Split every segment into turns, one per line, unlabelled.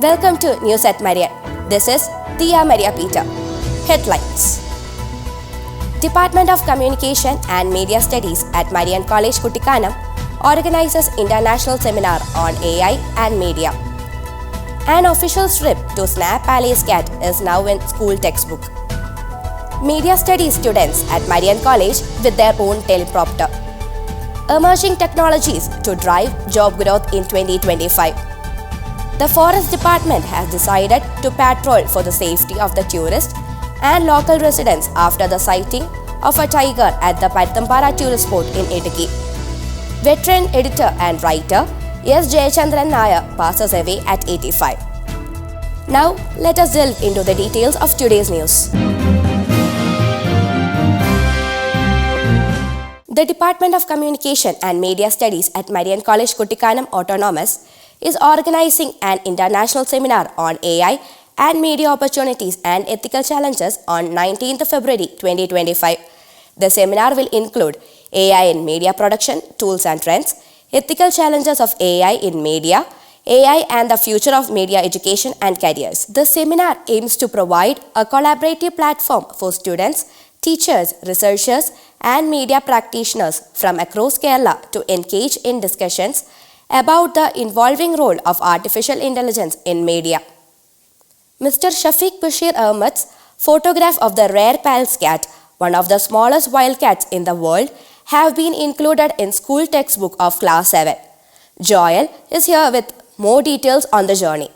Welcome to News at Marian. This is DIYA Peter. Headlines. Department of Communication and Media Studies at Marian College Kuttikkanam organizes international seminar on AI and media. An official strip to Snap Palace Cat is now in school textbook. Media Studies students at Marian College with their own teleprompter. Emerging technologies to drive job growth in 2025. The Forest Department has decided to patrol for the safety of the tourists and local residents after the sighting of a tiger at the Pathampara tourist spot in Idukki. Veteran editor and writer S. Jayachandran Nair passes away at 85. Now, let us delve into the details of today's news. The Department of Communication and Media Studies at Marian College Kuttikkanam Autonomous is organizing an international seminar on AI and media opportunities and ethical challenges on 19th February 2025. The seminar will include AI in media production, tools and trends, ethical challenges of AI in media, AI and the future of media education and careers. The seminar aims to provide a collaborative platform for students, teachers, researchers, and media practitioners from across Kerala to engage in discussions about the evolving role of artificial intelligence in media. Mr. Shafiq Bashir Ahmed's photograph of the rare Palace cat, one of the smallest wild cats in the world, have been included in school textbook of class 7. Joel is here with more details on the journey.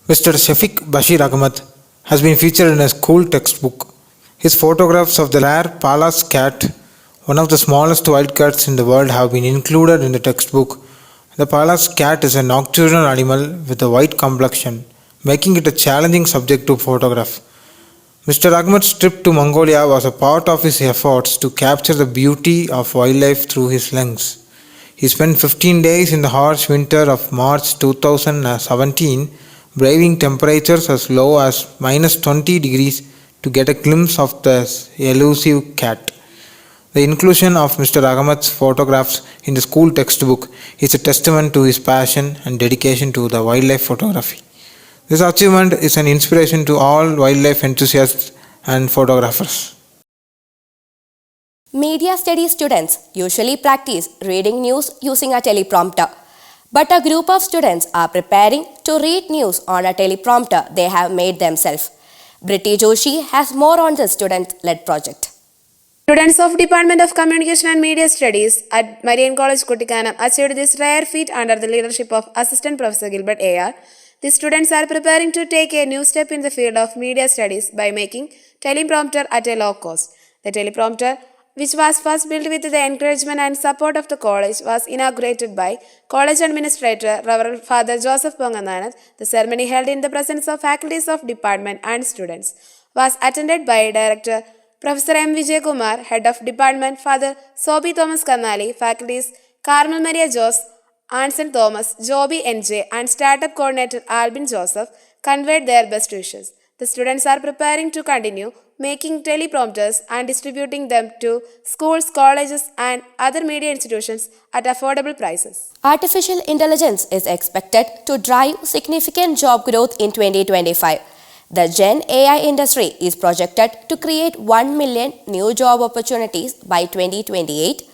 Mr. Shafiq Bashir Ahmed has been featured in a school textbook. His photographs of the rare Palace cat, one of the smallest wild cats in the world, have been included in the textbook. The Palace cat is a nocturnal animal with a white complexion, making it a challenging subject to photograph. Mr. Ahmed's trip to Mongolia was a part of his efforts to capture the beauty of wildlife through his lens. He spent 15 days in the harsh winter of March 2017, braving temperatures as low as -20 degrees to get a glimpse of the elusive cat. The inclusion of Mr. Ahmed's photographs in the school textbook is a testament to his passion and dedication to the wildlife photography. This achievement is an inspiration to all wildlife enthusiasts and photographers.
Media studies students usually practice reading news using a teleprompter, but a group of students are preparing to read news on a teleprompter they have made themselves. Britti Joshi has more on this student-led project.
Students of Department of Communication and Media Studies at Marian College Kuttikkanam achieved this rare feat under the leadership of Assistant Professor Gilbert A.R. The students are preparing to take a new step in the field of media studies by making teleprompter at a low cost. The teleprompter, which was first built with the encouragement and support of the college, was inaugurated by College Administrator Reverend Father Joseph Pongananath. The ceremony, held in the presence of faculties of department and students, was attended by Director Professor M. Vijay Kumar, Head of Department Father Sobi Thomas Kannali, faculties Carmel Maria Jos, Anson Thomas, Joby N.J. and Startup Coordinator Albin Joseph conveyed their best wishes. The students are preparing to continue making teleprompters and distributing them to schools, colleges and other media institutions at affordable prices.
Artificial intelligence is expected to drive significant job growth in 2025. The Gen AI industry is projected to create 1 million new job opportunities by 2028,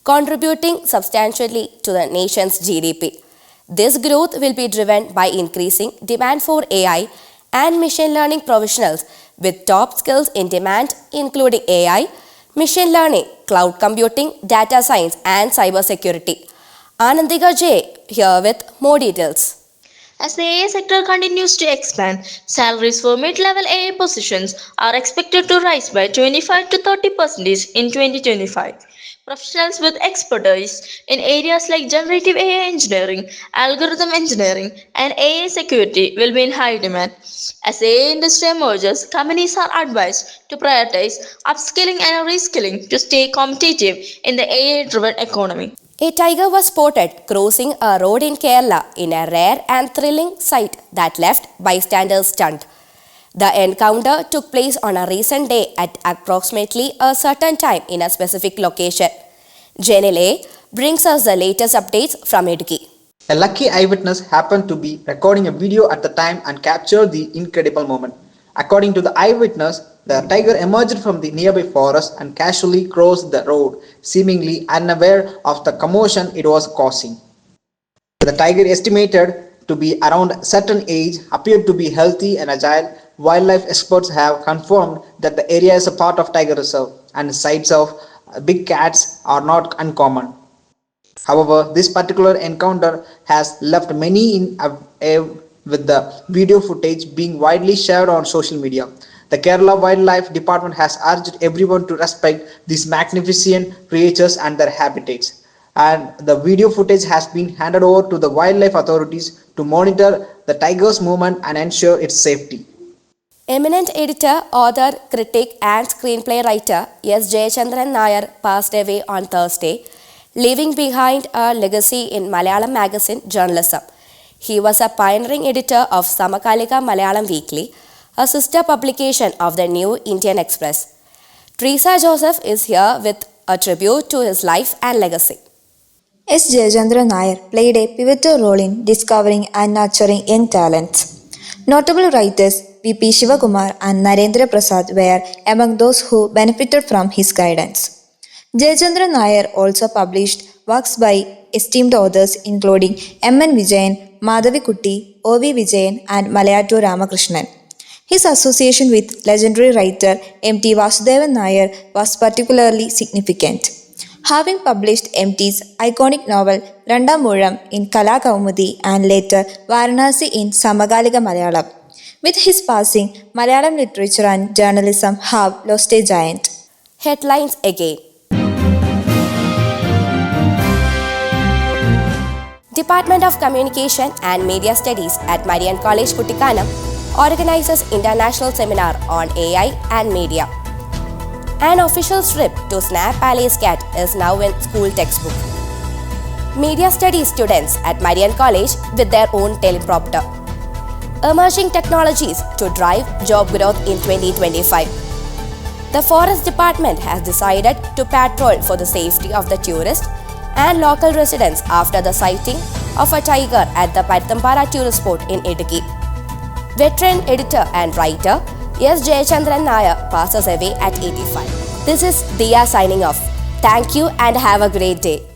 contributing substantially to the nation's GDP. This growth will be driven by increasing demand for AI and machine learning professionals with top skills in demand, including AI, machine learning, cloud computing, data science, and cybersecurity. Anandika J here with more details.
As the AI sector continues to expand, salaries for mid-level AI positions are expected to rise by 25 to 30% in 2025. Professionals with expertise in areas like generative AI engineering, algorithm engineering, and AI security will be in high demand. As the AI industry emerges, companies are advised to prioritize upskilling and reskilling to stay competitive in the AI-driven economy.
A tiger was spotted crossing a road in Kerala in a rare and thrilling sight that left bystanders stunned. The encounter took place on a recent day at approximately a certain time in a specific location. Janile brings us the latest updates from Idukki.
A lucky eyewitness happened to be recording a video at the time and captured the incredible moment. According to the eyewitness, the tiger emerged from the nearby forest and casually crossed the road, seemingly unaware of the commotion it was causing. The tiger, estimated to be around a certain age, appeared to be healthy and agile. Wildlife experts have confirmed that the area is a part of tiger reserve and sights of big cats are not uncommon. However, this particular encounter has left many in awe with the video footage being widely shared on social media. The Kerala Wildlife Department has urged everyone to respect these magnificent creatures and their habitats. And the video footage has been handed over to the wildlife authorities to monitor the tiger's movement and ensure its safety.
Eminent editor, author, critic and screenplay writer S. Jayachandran Nair passed away on Thursday, leaving behind a legacy in Malayalam magazine journalism. He was a pioneering editor of Samakalika Malayalam Weekly, a sister publication of the New Indian Express. Teresa Joseph is here with a tribute to his life and legacy.
S. Jayachandran Nair played a pivotal role in discovering and nurturing young talents. Notable writers V.P. Shivakumar and Narendra Prasad were among those who benefited from his guidance. Jayachandran Nair also published works by esteemed authors including M.N. Vijayan, Madhavi Kutty, O.V. Vijayan and Malayattu Ramakrishnan. His association with legendary writer M.T. Vasudevan Nair was particularly significant. Having published M.T.'s iconic novel Randam Mulam in Kala Kaumudi and later Varanasi in Samakalika Malayalam. With his passing, Malayalam literature and journalism have lost a giant.
Headlines again. Department of Communication and Media Studies at Marian College Kuttikkanam organizes international seminar on AI and media. An official strip to Snap Palace Cat is now in school textbook. Media Studies students at Marian College with their own teleprompter. Emerging technologies to drive job growth in 2025. The Forest Department has decided to patrol for the safety of the tourists and local residents after the sighting of a tiger at the Pathampara tourist spot in Idukki. Veteran editor and writer S. Jayachandran Nair passes away at 85. This is DIYA signing off. Thank you and have a great day.